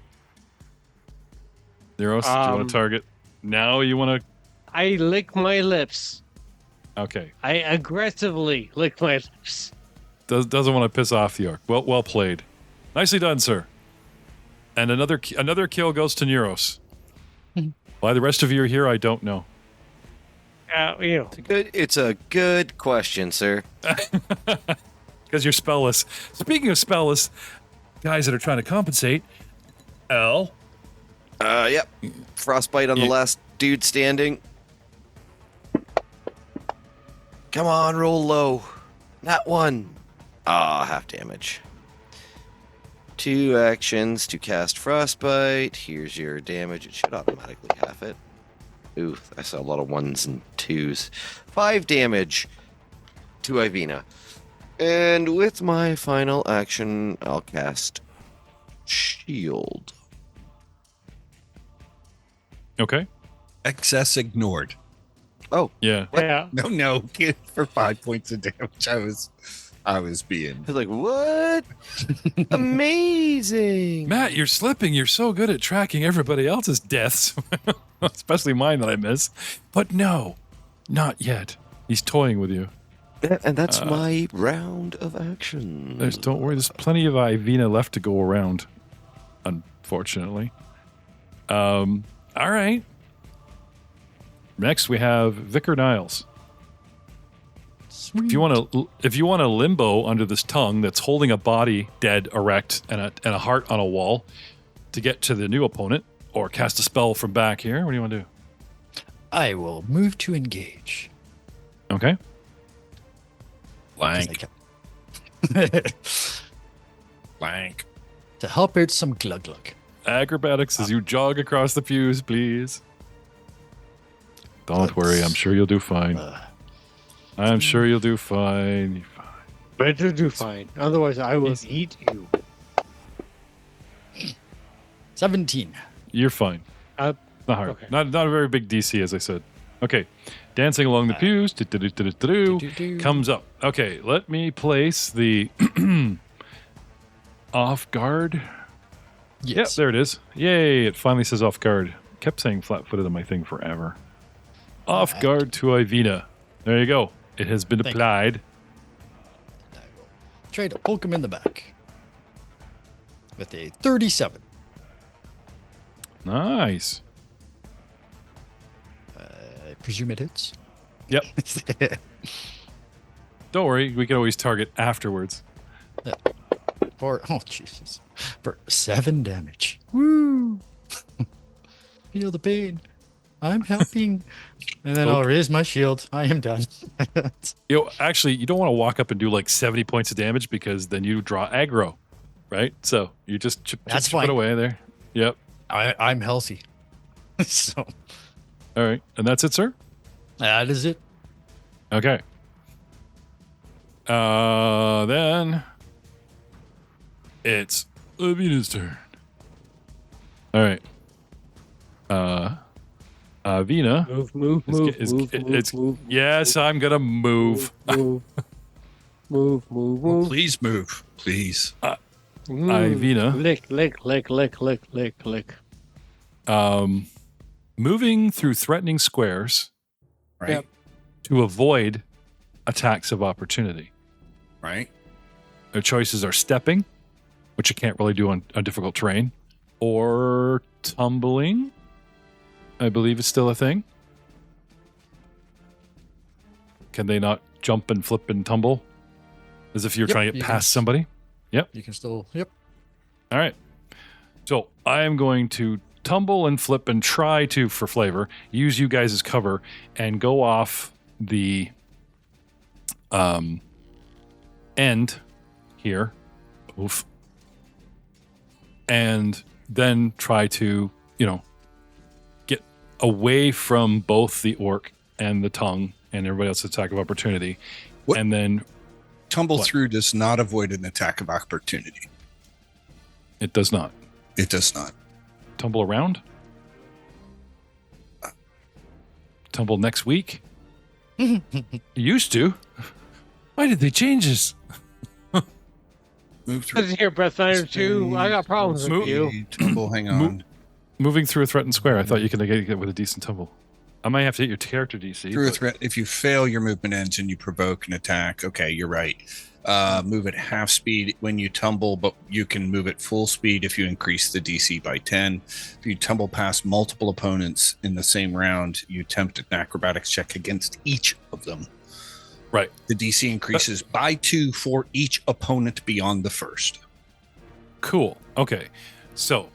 Neros, do you want to target? Now you want to... I lick my lips. Okay. I aggressively lick my lips. Doesn't want to piss off the orc. Well played. Nicely done, sir. And another kill goes to Neros. Why the rest of you are here, I don't know. It's a good question, sir. Because you're spellless. Speaking of spellless, guys that are trying to compensate, Al. Yep. Frostbite on the last dude standing. Come on, roll low. Not 1. Half damage. 2 actions to cast Frostbite. Here's your damage. It should automatically half it. Ooh, I saw a lot of 1s and 2s. 5 damage to Ivina. And with my final action, I'll cast Shield. Okay. Excess ignored. Oh, Yeah. Yeah. No, for 5 points of damage. I was being. I was like, what? Amazing. Matt, you're slipping. You're so good at tracking everybody else's deaths, especially mine that I miss. But no, not yet. He's toying with you. And that's my round of action. Don't worry. There's plenty of Ivina left to go around, unfortunately. All right. Next, we have Vicar Niles. Sweet. If you want to limbo under this tongue that's holding a body dead erect and a heart on a wall to get to the new opponent, or cast a spell from back here, what do you want to do? I will move to engage. Okay. Blank. Blank. To help out some glug glug. Acrobatics as you jog across the pews, please. Don't worry, I'm sure you'll do fine. I'm sure you'll do fine. You're fine. Better do fine. Otherwise, I will eat you. 17. You're fine. Not hard. Okay. Not a very big DC, as I said. Okay. Dancing along the pews. Comes up. Okay, let me place the off guard. Yes. Yep, there it is. Yay, it finally says off guard. Kept saying flat-footed on my thing forever. Off guard to Ivina. There you go. It has been Thank you. applied. I will try to poke him in the back with a 37. Nice. I presume it hits. Yep. Don't worry, we can always target afterwards. For Jesus, for 7 damage. Woo! Feel the pain. I'm helping. And then I'll raise my shield. I am done. Actually, you don't want to walk up and do like 70 points of damage because then you draw aggro, right? So you just chip That's it fine. away there. Yep. I'm healthy. So All right. And that's it, sir? that is it. Okay. Then it's Avina's turn. All right. Avina. Move. Yes, I'm gonna move. Move. Please move. Please. Ivina. Lick. Moving through threatening squares Right. Yep. to avoid attacks of opportunity. Right. Their choices are stepping, which you can't really do on difficult terrain, or tumbling. I believe it's still a thing. Can they not jump and flip and tumble? As if you're Yep, trying to get you past can. somebody? Yep. You can still, yep. All right. So I am going to tumble and flip and try to, for flavor, use you guys as cover and go off the end here. Oof. And then try to, get away from both the orc and the tongue and everybody else's attack of opportunity. What? And then Tumble What? through does not avoid an attack of opportunity. it does not. It does not. Tumble around? Tumble next week? Used to. Why did they change this? Move through. Listen here, Pathfinder 2. I got problems with you. Tumble. Hang on. Moving through a threatened square. I thought you could get it with a decent tumble. I might have to hit your character DC. Through a but- threat. If you fail your movement ends and you provoke an attack, okay, you're right. Move at half speed when you tumble, but you can move at full speed if you increase the DC by 10. If you tumble past multiple opponents in the same round, you attempt an acrobatics check against each of them. Right. The DC increases by 2 for each opponent beyond the first. Cool. Okay. So,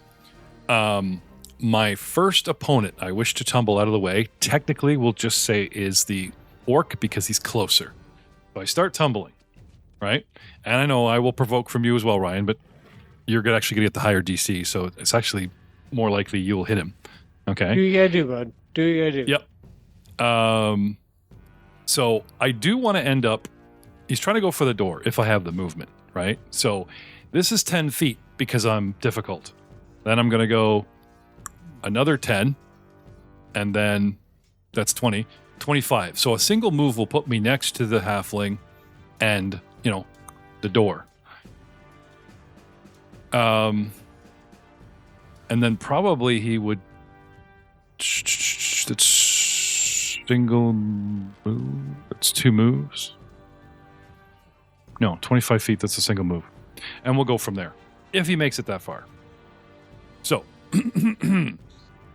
my first opponent I wish to tumble out of the way, technically we'll just say is the orc because he's closer. So I start tumbling, right? And I know I will provoke from you as well, Ryan, but you're actually going to get the higher DC, so it's actually more likely you'll hit him. Do Okay? you gotta do, bud. Do you gotta do. Yep. So I do want to end up, he's trying to go for the door if I have the movement, right? So this is 10 feet because I'm difficult. Then I'm going to go another 10, and then that's 20, 25. So a single move will put me next to the halfling and, the door. And then probably he would, that's single move, that's 2 moves. No, 25 feet, that's a single move. And we'll go from there, if he makes it that far. So,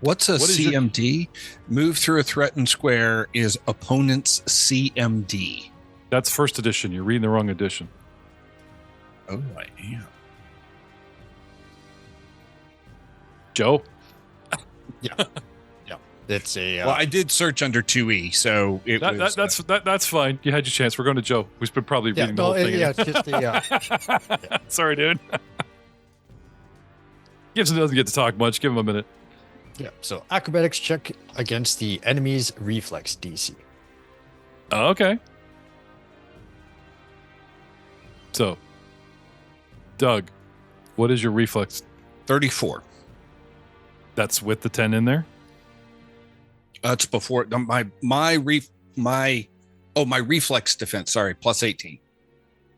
What's a What is your- CMD? Move through a threatened square is opponent's CMD. That's first edition. You're reading the wrong edition. Oh, I am. Joe? It's a. Well, I did search under 2E, so it was. That's fine. You had your chance. We're going to Joe, who's been probably reading the whole thing. it's just the. Sorry, dude. Gibson doesn't get to talk much. Give him a minute. Yeah. So acrobatics check against the enemy's reflex DC. Okay. So, Doug, what is your reflex? 34. That's with the 10 in there? That's before my reflex defense. Sorry, plus 18.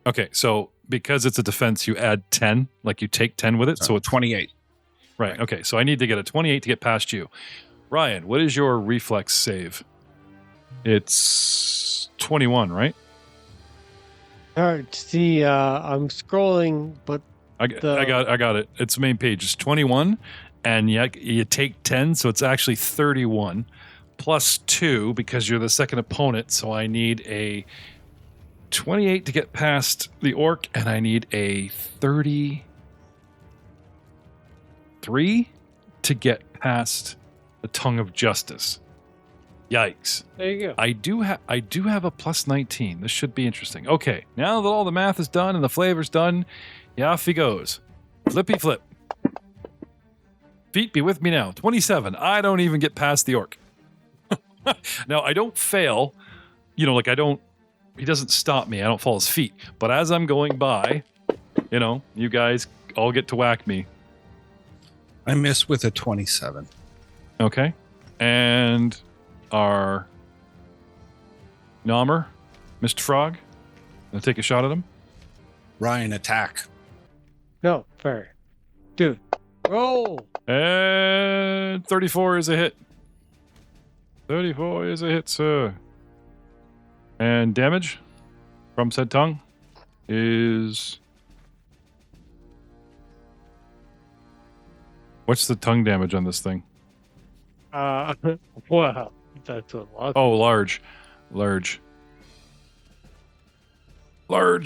Okay, so because it's a defense, you add 10, like you take 10 with it. So it's 28. right. Okay, so I need to get a 28 to get past you. Ryan, what is your reflex save? It's 21, right? See, I'm scrolling, but I got it. It's main page. It's 21, and you take 10, so it's actually 31 plus 2 because you're the second opponent. So I need a 28 to get past the orc, and I need a 33 to get past the Tongue of Justice. Yikes. there you go. I do have a plus 19. This should be interesting. Okay, now that all the math is done and the flavor's done, off he goes. Flippy flip. Feet be with me now. 27. I don't even get past the orc. Now, I don't fail. He doesn't stop me. I don't fall his feet. But as I'm going by, you guys all get to whack me. I miss with a 27. Okay. And our Nommer, Mr. Frog, gonna take a shot at him. Ryan, attack. No, fair. Dude, roll. And 34 is a hit. 34 is a hit, sir. And damage from said tongue is... What's the tongue damage on this thing? Wow, that's a lot. Oh, large. Large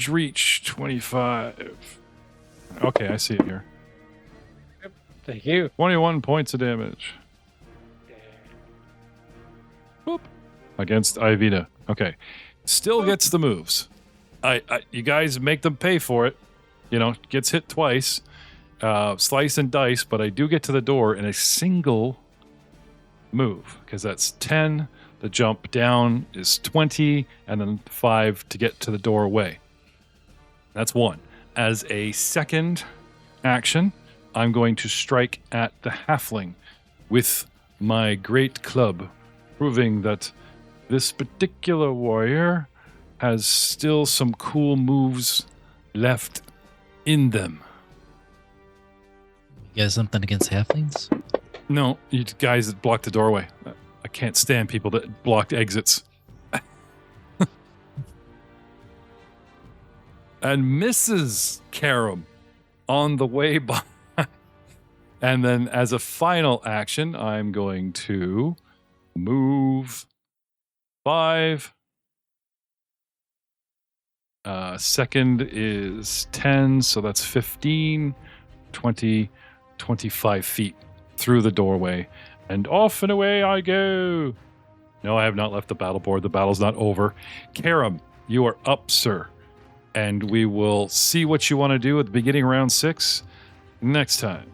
reach, 25. Okay, I see it here. Thank you. 21 points of damage. Boop. Against Ivina. Okay. Still gets the moves. You guys make them pay for it. Gets hit twice. Slice and dice, but I do get to the door in a single move because that's 10. The jump down is 20, and then 5 to get to the doorway. That's 1. As a second action, I'm going to strike at the halfling with my great club, proving that this particular warrior has still some cool moves left in them. You got something against halflings? No, you guys that block the doorway. I can't stand people that block exits. And Mrs. Karam on the way by. And then as a final action, I'm going to move 5. Second is 10, so that's 15, 20, 25 feet through the doorway. And off and away I go. No, I have not left the battle board. The battle's not over. Karam, you are up, sir. And we will see what you want to do at the beginning of round 6 next time.